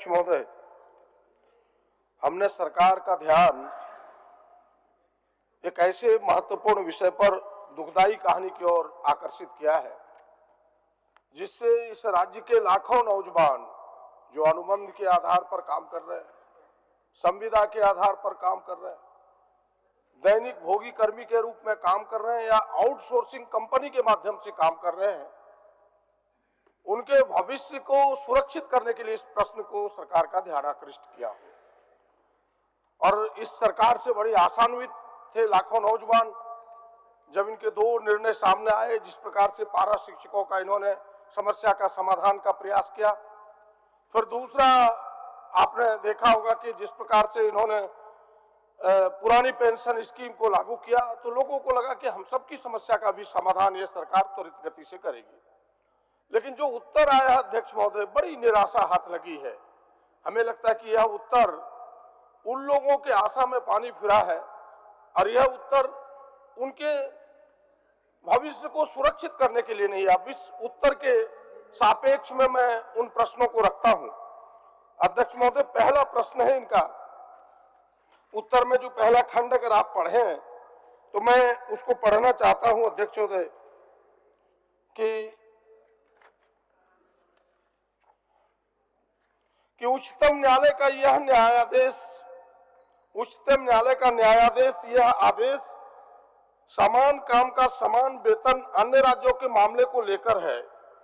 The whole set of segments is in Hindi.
अध्यक्ष महोदय, हमने सरकार का ध्यान एक ऐसे महत्वपूर्ण विषय पर दुखदाई कहानी की ओर आकर्षित किया है जिससे इस राज्य के लाखों नौजवान जो अनुबंध के आधार पर काम कर रहे हैं, संविदा के आधार पर काम कर रहे हैं, दैनिक भोगी कर्मी के रूप में काम कर रहे हैं या आउटसोर्सिंग कंपनी के माध्यम से काम कर रहे हैं, उनके भविष्य को सुरक्षित करने के लिए इस प्रश्न को सरकार का ध्यान आकृष्ट किया और इस सरकार से बड़ी आशान्वित थे लाखों नौजवान जब इनके दो निर्णय सामने आए। जिस प्रकार से पारा शिक्षकों का इन्होंने समस्या का समाधान का प्रयास किया, फिर दूसरा आपने देखा होगा कि जिस प्रकार से इन्होंने पुरानी पेंशन स्कीम को लागू किया तो लोगों को लगा कि हम सबकी समस्या का भी समाधान ये सरकार त्वरित गति से करेगी। लेकिन जो उत्तर आया अध्यक्ष महोदय, बड़ी निराशा हाथ लगी है। हमें लगता है कि यह उत्तर उन लोगों के आशा में पानी फिरा है और यह उत्तर उनके भविष्य को सुरक्षित करने के लिए नहीं है। अब इस उत्तर के सापेक्ष में मैं उन प्रश्नों को रखता हूं। अध्यक्ष महोदय, पहला प्रश्न है इनका, उत्तर में जो पहला खंड अगर आप पढ़ें तो मैं उसको पढ़ना चाहता हूं अध्यक्ष महोदय कि उच्चतम न्यायालय का यह न्यायादेश, उच्चतम न्यायालय का न्यायादेश यह आदेश समान काम का समान वेतन अन्य राज्यों के मामले को लेकर है।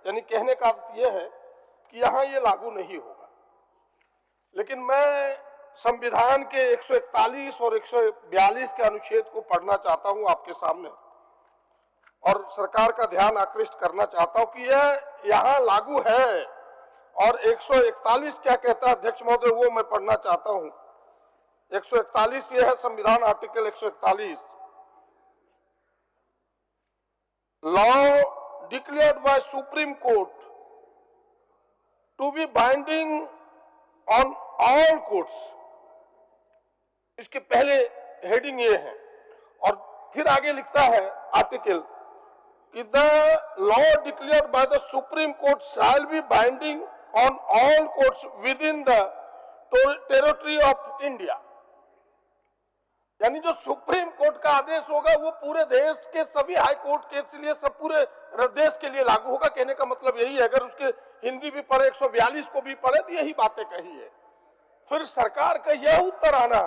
यानी कहने का अर्थ यह है कि यहां ये लागू नहीं होगा। लेकिन मैं संविधान के 141 और 142 के अनुच्छेद को पढ़ना चाहता हूं आपके सामने और सरकार का ध्यान आकृष्ट करना चाहता हूं कि यह यहां लागू है। और 141 क्या कहता है अध्यक्ष महोदय, वो मैं पढ़ना चाहता हूं। 141 ये है संविधान article 141, law declared by Supreme Court to be binding on all courts. इसके पहले हेडिंग ये है और फिर आगे लिखता है आर्टिकल कि the law declared by the supreme court shall be binding on all courts within the territory of India। यानी जो सुप्रीम कोर्ट का आदेश होगा वो पूरे देश के सभी हाई कोर्ट के लिए सब पूरे देश के लिए लागू होगा। कहने का मतलब यही है, अगर उसके हिंदी भी पढ़े 142 को भी पढ़े तो यही बातें कही है। फिर सरकार का यह उत्तर आना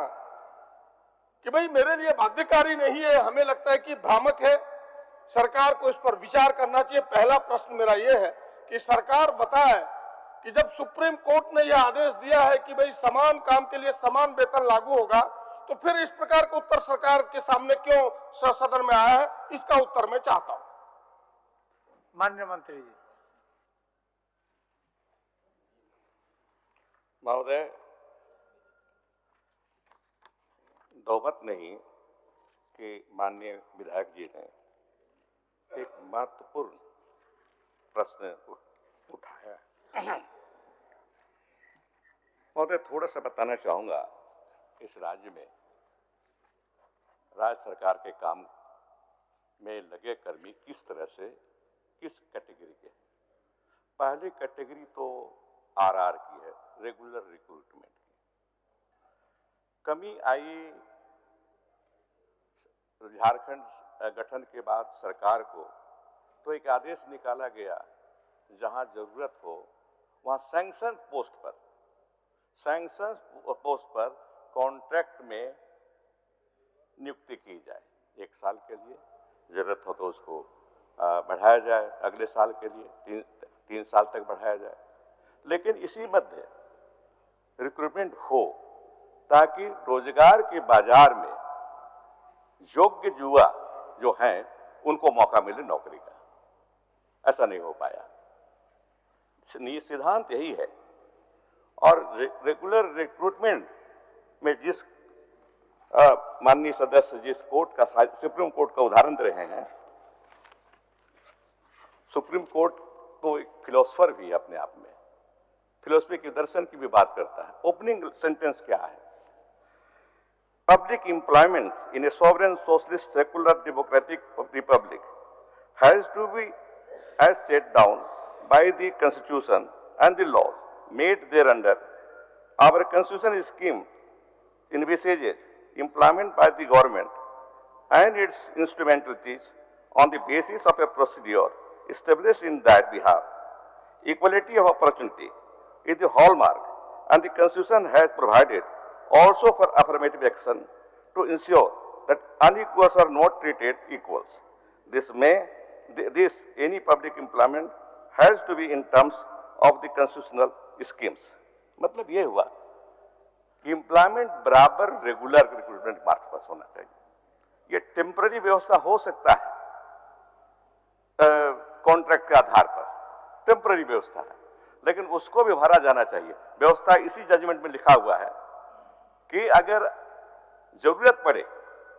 कि भाई मेरे लिए बाध्यकारी नहीं है, हमें लगता है कि भ्रामक है, सरकार को इस पर विचार करना चाहिए। पहला प्रश्न मेरा यह है कि सरकार बताए कि जब सुप्रीम कोर्ट ने यह आदेश दिया है कि भाई समान काम के लिए समान वेतन लागू होगा, तो फिर इस प्रकार का उत्तर सरकार के सामने क्यों सदन में आया है, इसका उत्तर मैं चाहता हूं। माननीय मंत्री जी। महोदय, नौबत नहीं कि माननीय विधायक जी ने एक महत्वपूर्ण प्रश्न उठाया। महोदय, थोड़ा सा बताना चाहूंगा, इस राज्य में राज्य सरकार के काम में लगे कर्मी किस तरह से किस कैटेगरी के। पहली कैटेगरी तो आरआर की है, रेगुलर रिक्रूटमेंट की। कमी आई झारखंड गठन के बाद सरकार को, तो एक आदेश निकाला गया जहां जरूरत हो वहां सैंक्शन पोस्ट पर कॉन्ट्रैक्ट में नियुक्ति की जाए। 1 साल के लिए जरूरत हो तो उसको बढ़ाया जाए, अगले साल के लिए 3 साल तक बढ़ाया जाए। लेकिन इसी मध्य रिक्रूटमेंट हो ताकि रोजगार के बाजार में योग्य युवा जो हैं उनको मौका मिले नौकरी का। ऐसा नहीं हो पाया। सिद्धांत यही है। और रेगुलर रिक्रूटमेंट में जिस माननीय सदस्य जिस कोर्ट का, सुप्रीम कोर्ट का उदाहरण दे रहे हैं, सुप्रीम कोर्ट तो एक फिलोसफर भी है अपने आप में, फिलोसफी के दर्शन की भी बात करता है। ओपनिंग सेंटेंस क्या है? Public employment in a sovereign socialist secular democratic republic has to be as set down by the constitution and the laws made thereunder our constitution scheme envisages employment by the government and its instrumentalities on the basis of a procedure established in that behalf. Equality of opportunity is the hallmark, and the Constitution has provided also for affirmative action to ensure that unequals are not treated equals. Any public employment has to be in terms of the constitutional schemes. मतलब ये हुआ कि एम्प्लॉयमेंट बराबर रेगुलर रिक्रूटमेंट मार्क्स पास होना चाहिए। ये टेम्पररी व्यवस्था हो सकता है कॉन्ट्रैक्ट के आधार पर, टेम्पररी व्यवस्था है, लेकिन उसको भी भरा जाना चाहिए। व्यवस्था इसी जजमेंट में लिखा हुआ है कि अगर जरूरत पड़े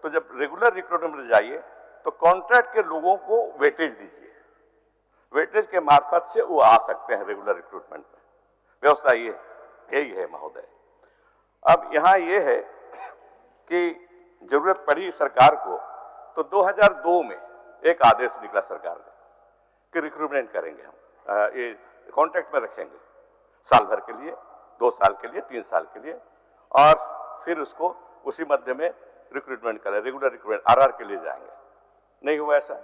तो जब रेगुलर रिक्रूटमेंट में जाइए तो कॉन्ट्रैक्ट के लोगों को वेटेज दीजिए, वेटेज के मार्फत से वो आ सकते हैं रेगुलर रिक्रूटमेंट में। व्यवस्था ये यही है महोदय। अब यहाँ ये है कि जरूरत पड़ी सरकार को तो 2002 में एक आदेश निकला सरकार का कि रिक्रूटमेंट करेंगे हम, ये कॉन्ट्रैक्ट में रखेंगे साल भर के लिए, 2 साल के लिए, 3 साल के लिए, और फिर उसको उसी मध्य में रिक्रूटमेंट करें, रेगुलर रिक्रूटमेंट आरआर के लिए जाएंगे। नहीं हुआ ऐसा,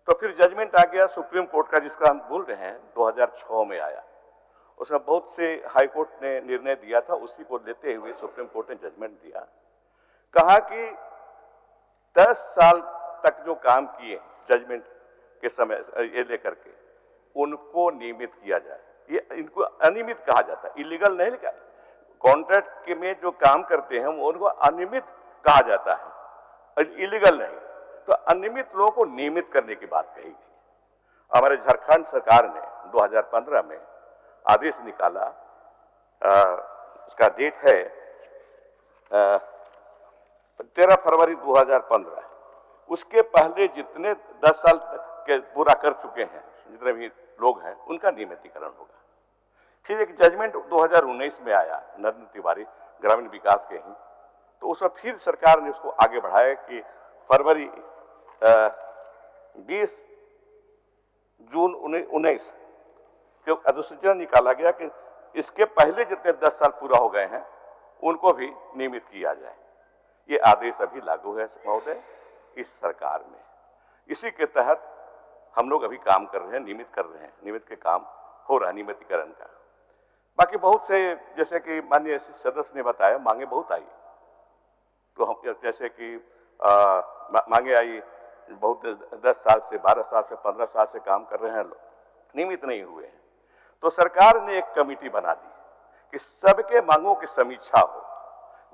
तो फिर जजमेंट आ गया सुप्रीम कोर्ट का, जिसका हम बोल रहे हैं 2006 में आया। उसमें बहुत से हाई कोर्ट ने निर्णय दिया था, उसी को लेते हुए सुप्रीम कोर्ट ने जजमेंट दिया, कहा कि 10 साल तक जो काम किए जजमेंट के समय ये लेकर के उनको नियमित किया जाए। ये इनको अनियमित कहा जाता है, इलीगल नहीं लिखा। कॉन्ट्रैक्ट के में जो काम करते हैं उनको अनियमित कहा जाता है, इलीगल नहीं। तो अनियमित लोगों को नियमित करने की बात कही गई। हमारे झारखंड सरकार ने 2015 में आदेश निकाला, उसका डेट है 13 फरवरी 2015। उसके पहले जितने 10 साल के पूरा कर चुके हैं, जितने भी लोग हैं, उनका नियमितीकरण होगा। फिर एक जजमेंट 2019 में आया नरेंद्र तिवारी ग्रामीण विकास के ही, तो उसमें फिर सरकार ने उसको आगे बढ़ाया कि फरवरी 20 जून 19 के अधिसूचना निकाला गया कि इसके पहले जितने 10 साल पूरा हो गए हैं उनको भी नियमित किया जाए। ये आदेश अभी लागू है महोदय इस सरकार में। इसी के तहत हम लोग अभी काम कर रहे हैं, नियमित कर रहे हैं, नियमित के काम हो रहा है नियमितीकरण का। बाकी बहुत से, जैसे कि माननीय सदस्य ने बताया, मांगे बहुत आई, तो हम जैसे कि मांगे आई बहुत 10 साल से, 12 साल से, 15 साल से काम कर रहे हैं लोग, नियमित नहीं हुए हैं। तो सरकार ने एक कमेटी बना दी कि सबके मांगों की समीक्षा हो,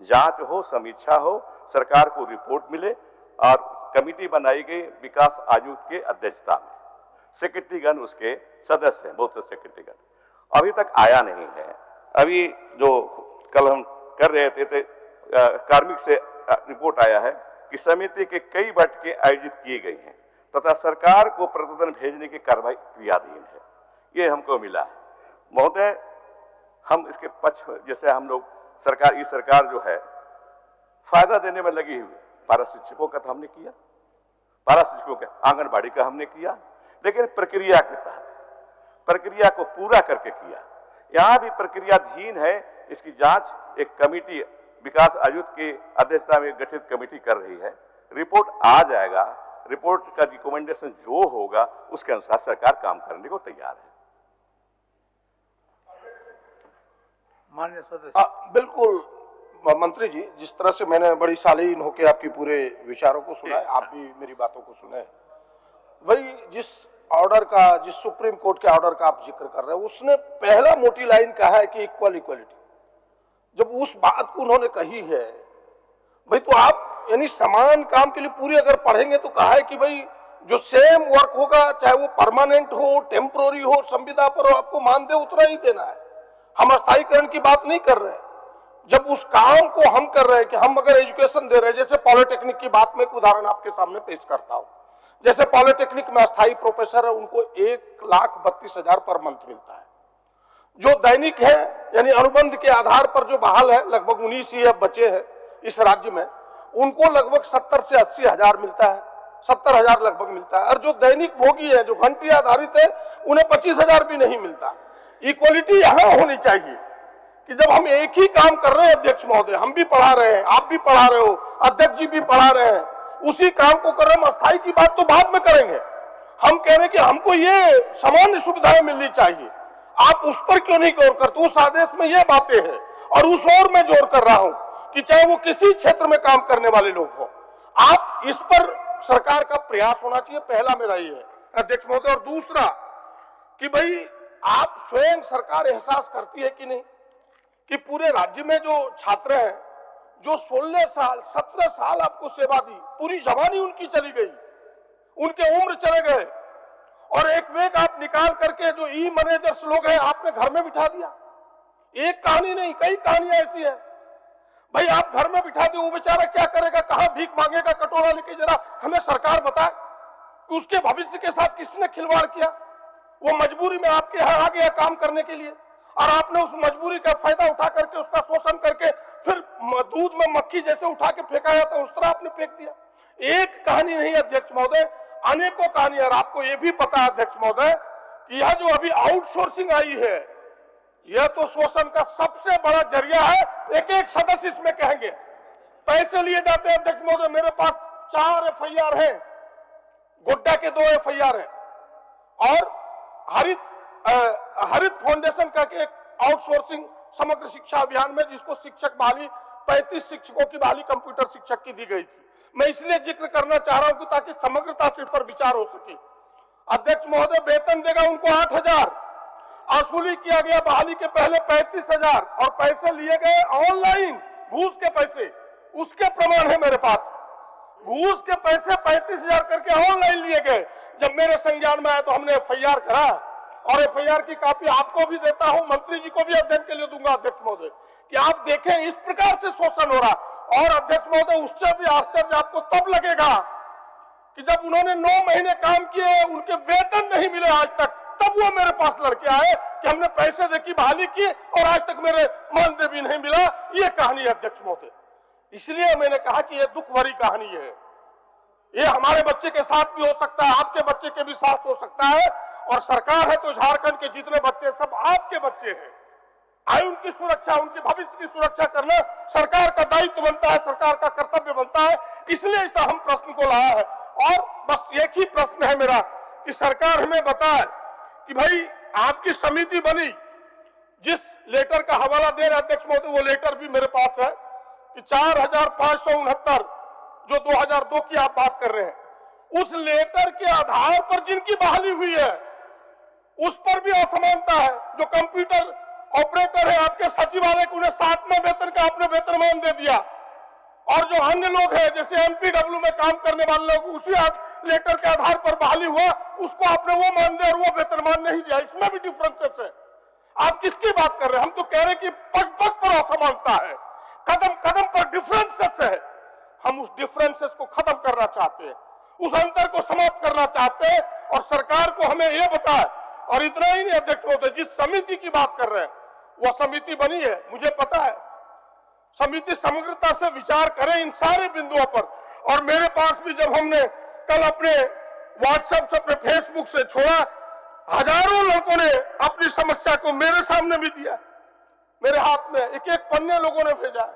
जांच हो, समीक्षा हो, सरकार को रिपोर्ट मिले, और कमेटी बनाई गई विकास आयुक्त के अध्यक्षता में। सेक्रेटरीगण उसके सदस्य हैं, बहुत से सेक्रेटरीगण। अभी तक आया नहीं है। अभी जो कल हम कर रहे थे कार्मिक से रिपोर्ट आया है कि समिति के कई बैठकें आयोजित की गई हैं तथा सरकार को प्रतिवेदन भेजने की कार्रवाई क्रियाधीन है, ये हमको मिला है महोदय। हम इसके पक्ष, जैसे हम लोग सरकार, ये सरकार जो है फायदा देने में लगी हुई, पारा शिक्षकों का तो हमने किया, पारा शिक्षकों का, आंगनबाड़ी का हमने किया, लेकिन प्रक्रिया के तहत, प्रक्रिया को पूरा करके किया। यहां भी प्रक्रियाधीन है, इसकी जांच एक कमेटी विकास आयुक्त की अध्यक्षता में गठित कमेटी कर रही है। रिपोर्ट आ जाएगा, रिपोर्ट का रिकमेंडेशन जो होगा उसके अनुसार सरकार काम करने को तैयार है। माननीय सदस्य। बिल्कुल मंत्री जी, जिस तरह से मैंने बड़ी शालीन होकर आपकी पूरे विचारों को सुना है, आप भी मेरी बातों को सुने, वही जिस ऑर्डर का, जिस सुप्रीम कोर्ट के ऑर्डर का आप जिक्र कर रहे हैं, उसने पहला मोटी लाइन कहा है कि इक्वालिटी। जब उस बात को उन्होंने कही है, भाई तो आप यानी समान काम के लिए पूरी अगर पढ़ेंगे तो कहा है कि भाई जो सेम वर्क होगा, चाहे वो परमानेंट हो, टेम्पोररी हो, संविदा पर हो, आपको मानदेय उतना ही देना है। हम स्थायीकरण की बात नहीं कर रहे हैं। जब उस काम को हम कर रहे हैं कि हम अगर एजुकेशन दे रहे हैं, जैसे पॉलिटेक्निक की बात में एक उदाहरण आपके सामने पेश करता हूं। जैसे पॉलिटेक्निक में अस्थायी प्रोफेसर है, उनको 1,32,000 पर मंथ मिलता है। जो दैनिक है यानी अनुबंध के आधार पर जो बहाल है, लगभग 19 ही अब बचे हैं इस राज्य में, उनको लगभग 70 से 80 हजार मिलता है, 70,000 लगभग मिलता है। और जो दैनिक भोगी है, जो घंटी आधारित है, उन्हें 25,000 भी नहीं मिलता। इक्वलिटी यहां होनी चाहिए कि जब हम एक ही काम कर रहे हैं अध्यक्ष महोदय, हम भी पढ़ा रहे हैं, आप भी पढ़ा रहे हो, अध्यक्ष जी भी पढ़ा रहे हैं, उसी काम को कर रहे हैं, अस्थायी की बात तो बाद में करेंगे। हम कह रहे हैं कि हमको ये सामान्य सुविधाएं मिलनी चाहिए, आप उस पर क्यों नहीं गौर करते? उस आदेश में ये बातें हैं और उस ओर मैं जोर कर रहा हूं कि चाहे वो किसी क्षेत्र में काम करने वाले लोग हो, आप इस पर सरकार का प्रयास होना चाहिए। पहला मेरा ये है अध्यक्ष महोदय। और दूसरा कि भाई आप स्वयं सरकार एहसास करती है कि नहीं कि पूरे राज्य में जो छात्र हैं, जो 16 साल 17 साल आपको सेवा दी, पूरी जवानी उनकी चली गई, उनके उम्र चले गए, और एक वेग आप निकाल करके जो ई मैनेजर्स लोग हैं आपने घर में बिठा दिया। एक कहानी नहीं, कई कहानियां ऐसी है। भाई आप घर में बिठा दिए, वो बेचारा क्या करेगा, कहां भीख मांगेगा कटोरा लेके? जरा हमें सरकार बताए कि उसके भविष्य के साथ किसने खिलवाड़ किया। वो मजबूरी में आपके यहां आ गया काम करने के लिए, और आपने उस मजबूरी का फायदा उठा करके उसका शोषण करके फिर दूध में मक्खी जैसे उठा के फेंका जाता है उस तरह आपने फेंक दिया। एक कहानी नहीं अध्यक्ष महोदय, अनेकों कहानियां। आपको यह भी पता है अध्यक्ष महोदय कि यह जो अभी आउटसोर्सिंग आई है, यह तो शोषण का सबसे बड़ा जरिया है। एक एक सदस्य इसमें कहेंगे पैसे लिए जाते हैं अध्यक्ष महोदय। मेरे पास 4 FIR है, गोड्डा के 2 FIR है, और हरित फाउंडेशन का एक आउटसोर्सिंग समग्र शिक्षा अभियान में जिसको शिक्षक बहाली 35 शिक्षकों की बहाली कंप्यूटर शिक्षक की दी गई थी। मैं इसलिए जिक्र करना चाह रहा हूं कि ताकि समग्रता से इस पर विचार हो सके। अध्यक्ष महोदय वेतन देगा उनको 8,000, वसूली किया गया बहाली के पहले 35,000, और पैसे लिए गए ऑनलाइन घूस के पैसे, उसके प्रमाण है मेरे पास। घूस के पैसे 35,000 करके ऑनलाइन लिए गए। जब मेरे संज्ञान में आया तो हमने FIR करा, और FIR की कॉपी आपको भी देता हूं, मंत्री जी को भी अध्ययन के लिए दूंगा अध्यक्ष महोदय, कि आप देखें इस प्रकार से शोषण हो रहा। और अध्यक्ष महोदय उससे भी आश्चर्य आपको तब लगेगा कि जब उन्होंने 9 महीने काम किए, उनके वेतन नहीं मिले आज तक, तब वो मेरे पास लड़के आए कि हमने पैसे देके बहाली की और आज तक मेरे मानदेय भी नहीं मिला। ये कहानी है अध्यक्ष महोदय। इसलिए मैंने कहा कि यह दुख भरी कहानी है। ये हमारे बच्चे के साथ भी हो सकता है, आपके बच्चे के भी साथ हो सकता है, और सरकार है तो झारखंड के जितने बच्चे सब आपके बच्चे हैं। आए उनकी सुरक्षा, उनके भविष्य की सुरक्षा करना सरकार का दायित्व बनता है, सरकार का कर्तव्य बनता है। इसलिए इस हम प्रश्न को लाया है। और बस एक ही प्रश्न है मेरा कि सरकार हमें बताए कि भाई आपकी समिति बनी, जिस लेटर का हवाला दे रहे अध्यक्ष महोदय, वो लेटर भी मेरे पास है कि 4,569 जो 2002 की आप बात कर रहे हैं, उस लेटर के आधार पर जिनकी बहाली हुई है उस पर भी असमानता है। जो कंप्यूटर ऑपरेटर है आपके सचिवालय को, उन्हें 7वें वेतन का आपने वेतनमान दे दिया, और जो अन्य लोग हैं जैसे MPW में काम करने वाले लोग, उसी लेटर के आधार पर बहाली हुआ, उसको आपने वो मानदेय और वो वेतनमान नहीं दिया। इसमें भी डिफरेंसेस है। आप किसकी बात कर रहे हैं? हम तो कह रहे हैं कि पग पग पर असमानता है, कदम कदम पर डिफरेंसेस है। हम उस डिफरेंसेस को खत्म करना चाहते हैं, उस अंतर को समाप्त करना चाहते हैं, और सरकार को हमें यह बताए। और इतना ही नहीं अध्यक्ष महोदय, जिस समिति की बात कर रहे हैं वह समिति बनी है, मुझे पता है। समिति समग्रता से विचार करे इन सारे बिंदुओं पर। और मेरे पास भी जब हमने कल अपने व्हाट्सएप से, अपने फेसबुक से छोड़ा, हजारों लड़कों ने अपनी समस्या को मेरे सामने भी दिया, मेरे हाथ में एक एक पन्ने लोगों ने भेजा।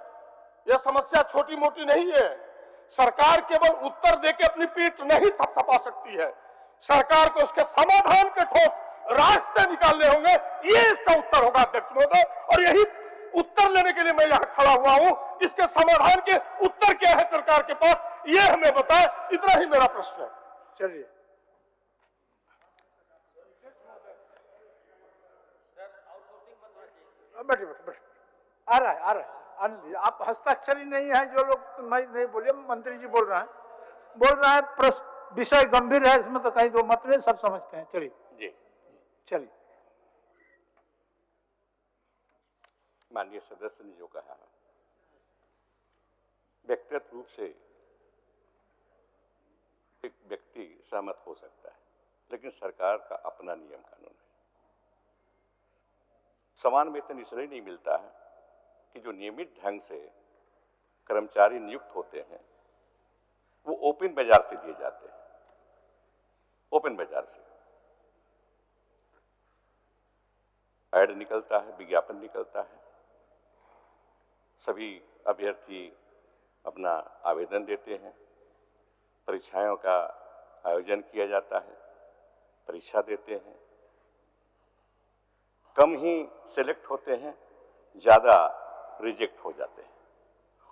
यह समस्या छोटी मोटी नहीं है। सरकार केवल उत्तर देके अपनी पीठ नहीं थपथपा सकती है, सरकार को उसके समाधान के ठोस रास्ते निकालने होंगे। ये इसका उत्तर होगा अध्यक्ष महोदय, और यही उत्तर लेने के लिए मैं यहां खड़ा हुआ हूं। इसके समाधान के उत्तर क्या है सरकार के पास, ये हमें बताए। इतना ही मेरा प्रश्न है। चलिए बैठिए बैठिए, आ रहा है आप हस्ताक्षर ही नहीं है जो लोग, मैं नहीं बोलिए, मंत्री जी बोल रहे हैं। प्रश्न विषय गंभीर है, इसमें तो कहीं दो मत नहीं, सब समझते हैं। चलिए जी, चलिए। माननीय सदस्य ने जो कहा, व्यक्तिगत रूप से एक व्यक्ति सहमत हो सकता है, लेकिन सरकार का अपना नियम कानून है। समान वेतन इसलिए नहीं मिलता है कि जो नियमित ढंग से कर्मचारी नियुक्त होते हैं वो ओपन बाजार से दिए जाते हैं। ओपन बाजार से ऐड निकलता है, विज्ञापन निकलता है, सभी अभ्यर्थी अपना आवेदन देते हैं, परीक्षाओं का आयोजन किया जाता है, परीक्षा देते हैं, कम ही सिलेक्ट होते हैं, ज़्यादा रिजेक्ट हो जाते हैं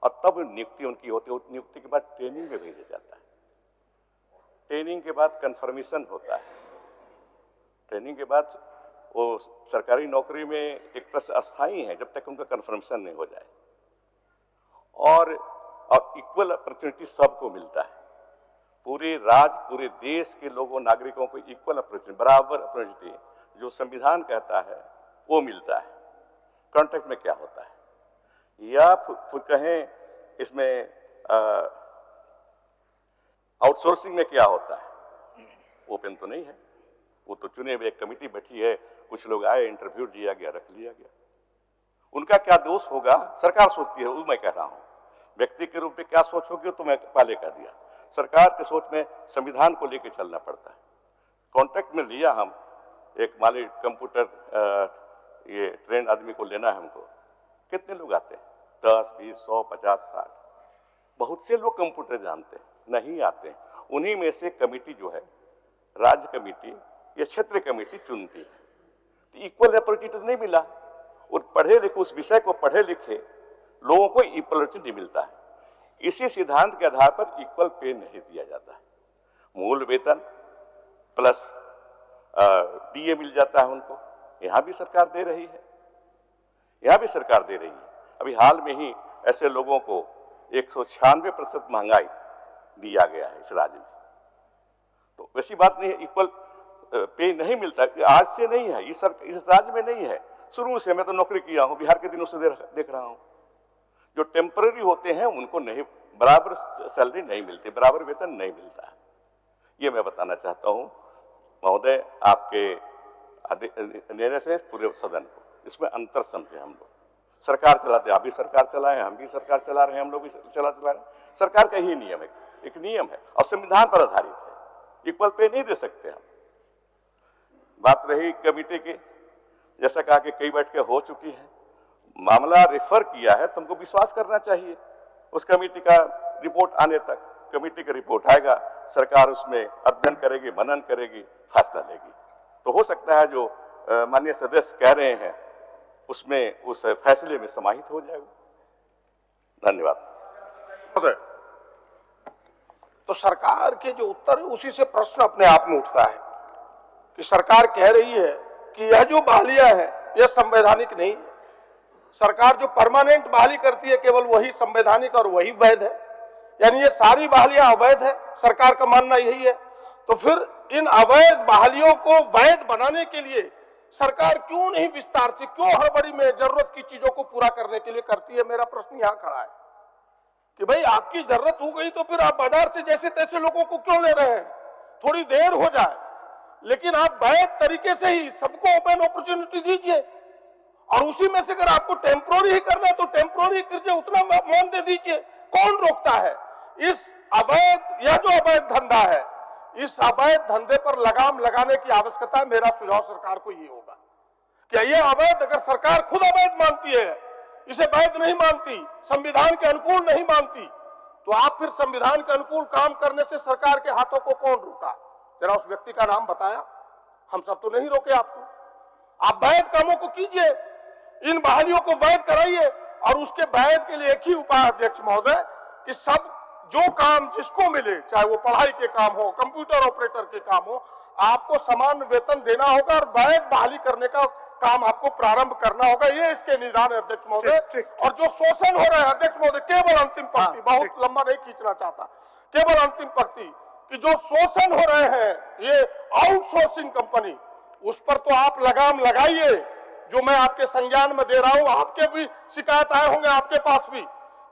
और तब नियुक्ति उनकी होती है। नियुक्ति के बाद ट्रेनिंग में भेजा जाता है, ट्रेनिंग के बाद कन्फर्मेशन होता है, ट्रेनिंग के बाद वो सरकारी नौकरी में एक तरह से अस्थायी है जब तक उनका कन्फर्मेशन नहीं हो जाए। और इक्वल अपॉर्चुनिटी सबको मिलता है, पूरे राज्य पूरे देश के लोगों नागरिकों को इक्वल अपॉर्चुनिटी, बराबर अपॉर्चुनिटी जो संविधान कहता है वो मिलता है। कॉन्ट्रैक्ट में क्या होता है, या फिर कहें इसमें आउटसोर्सिंग में क्या होता है, ओपन तो नहीं है, वो तो चुने हुए एक कमेटी बैठी है, कुछ लोग आए, इंटरव्यू दिया गया, रख लिया गया। उनका क्या दोष होगा, सरकार सोचती है, वो मैं कह रहा हूं। व्यक्ति के रूप में क्या सोच होगी तो मैं पहले कह दिया, सरकार के सोच में संविधान को लेकर चलना पड़ता है। कॉन्ट्रैक्ट में लिया हम एक मालिक कंप्यूटर ये ट्रेंड आदमी को लेना है हमको, कितने लोग आते हैं, 10, 20, 100, 50, 60, बहुत से लोग कंप्यूटर जानते हैं, नहीं आते हैं। उन्हीं में से कमेटी जो है, राज्य कमेटी या क्षेत्रीय कमेटी चुनती है। तो इक्वल अपॉर्चुनिटी नहीं मिला, और पढ़े लिखे उस विषय को पढ़े लिखे लोगों को इक्वल अपॉर्चुनिटी मिलता है। इसी सिद्धांत के आधार पर इक्वल पे नहीं दिया जाता है। मूल वेतन प्लस डीए मिल जाता है उनको, यहां भी सरकार दे रही है, यहां भी सरकार दे रही है। अभी हाल में ही ऐसे लोगों को 196% महंगाई दिया गया है इस राज्य में। तो वैसी बात नहीं है, इक्वल पे नहीं मिलता, आज से नहीं है, इस राज्य में नहीं है, शुरू से। मैं तो नौकरी किया हूं, बिहार के दिनों से देख रहा हूं। जो टेम्पररी होते हैं उनको नहीं, बराबर सैलरी नहीं मिलती, बराबर वेतन नहीं मिलता। ये मैं बताना चाहता हूं महोदय, आपके निर्णय से पूरे सदन को इसमें अंतर समझे। हम लोग सरकार चलाते, आप भी सरकार चलाएं, हम भी सरकार चला रहे हैं, हम लोग भी चला रहे हैं। सरकार का ही नियम है, एक नियम है और संविधान पर आधारित है, इक्वल पे नहीं दे सकते हम। बात रही कमेटी की, जैसा कहा कि कई बैठकें हो चुकी है, मामला रेफर किया है, तुमको विश्वास करना चाहिए। उस कमेटी का रिपोर्ट आने तक, कमेटी का रिपोर्ट आएगा, सरकार उसमें अध्ययन करेगी, मनन करेगी, फैसला लेगी। तो हो सकता है जो माननीय सदस्य कह रहे हैं उसमें, उस फैसले में समाहित हो जाएगा। धन्यवाद। तो सरकार के जो उत्तर है उसी से प्रश्न अपने आप में उठता है कि सरकार कह रही है कि यह जो बहालियां है यह संवैधानिक नहीं है। सरकार जो परमानेंट बहाली करती है केवल वही संवैधानिक और वही वैध है, यानी ये सारी बहालियां अवैध है, सरकार का मानना यही है। तो फिर इन अवैध बहालियों को वैध बनाने के लिए सरकार क्यों नहीं विस्तार से, क्यों हड़बड़ी में जरूरत की चीजों को पूरा करने के लिए करती है? मेरा प्रश्न यहां खड़ा है कि भाई आपकी जरूरत हो गई तो फिर आप बाजार से जैसे तैसे लोगों को क्यों ले रहे हैं? थोड़ी देर हो जाए, लेकिन आप वैध तरीके से ही सबको ओपन अपॉर्चुनिटी दीजिए, और उसी में से अगर आपको टेम्पोररी ही करना है तो टेम्पोररी कीजिए, उतना मान दे दीजिए। कौन रोकता है? इस अवैध, यह जो अवैध धंधा है, इस अवैध धंधे पर लगाम लगाने की आवश्यकता है। मेरा सुझाव सरकार को ये होगा कि ये अवैध, अगर सरकार खुद अवैध मानती है, इसे वैध नहीं मानती, संविधान के अनुकूल नहीं मानती, तो आप फिर संविधान के अनुकूल काम करने से सरकार के हाथों को कौन रोका? जरा उस व्यक्ति का नाम बताया। हम सब तो नहीं रोके आपको। आप वैध कामों को कीजिए, इन बहालियों को वैध कराइए, और उसके वैध के लिए एक ही उपाय अध्यक्ष महोदय कि सब जो काम जिसको मिले, चाहे वो पढ़ाई के काम हो, कंप्यूटर ऑपरेटर के काम हो, आपको समान वेतन देना होगा और वैध बहाली करने का काम आपको प्रारंभ करना होगा। ये इसके निदान है अध्यक्ष महोदय। और जो शोषण हो रहा है अध्यक्ष महोदय, केवल अंतिम पंक्ति, बहुत लंबा नहीं खींचना चाहता, केवल अंतिम पंक्ति कि जो शोषण हो रहे हैं ये आउटसोर्सिंग कंपनी, उस पर तो आप लगाम लगाइए। जो मैं आपके संज्ञान में दे रहा हूं, आपके भी शिकायत आए होंगे आपके पास भी,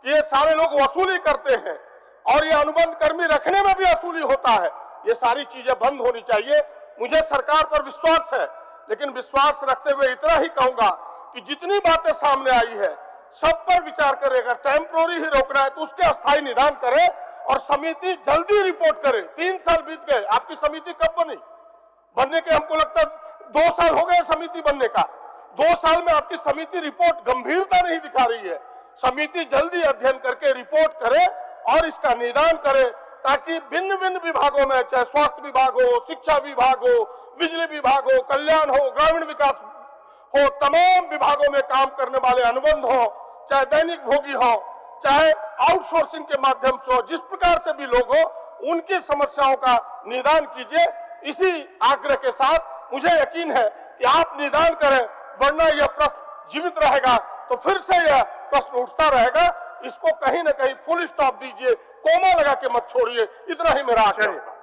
ये सारे लोग वसूली करते हैं और ये अनुबंध कर्मी रखने में भी वसूली होता है। ये सारी चीजें बंद होनी चाहिए। मुझे सरकार पर विश्वास है, लेकिन विश्वास रखते हुए इतना ही कहूंगा कि जितनी बातें सामने आई है सब पर विचार करे। अगर टेम्पोररी ही रोकना है तो उसके अस्थायी निदान करे और समिति जल्दी रिपोर्ट करे। 3 साल बीत गए, आपकी समिति कब बनी? बनने के हमको लगता है 2 साल हो गए समिति बनने का। 2 साल में आपकी समिति रिपोर्ट गंभीरता नहीं दिखा रही है। समिति जल्दी अध्ययन करके रिपोर्ट करे और इसका निदान करे, ताकि भिन्न भिन्न विभागों में, चाहे स्वास्थ्य विभाग हो, शिक्षा विभाग हो, बिजली विभाग हो, कल्याण हो, ग्रामीण विकास हो, तमाम विभागों में काम करने वाले अनुबंध हो, चाहे दैनिक भोगी हो, चाहे आउटसोर्सिंग के माध्यम से हो, जिस प्रकार से भी लोग हो, उनकी समस्याओं का निदान कीजिए। इसी आग्रह के साथ मुझे यकीन है कि आप निदान करें, वरना यह प्रश्न जीवित रहेगा तो फिर से यह प्रश्न उठता रहेगा। इसको कहीं न कहीं फुल स्टॉप दीजिए, कोमा लगा के मत छोड़िए। इतना ही मेरा आग्रह है।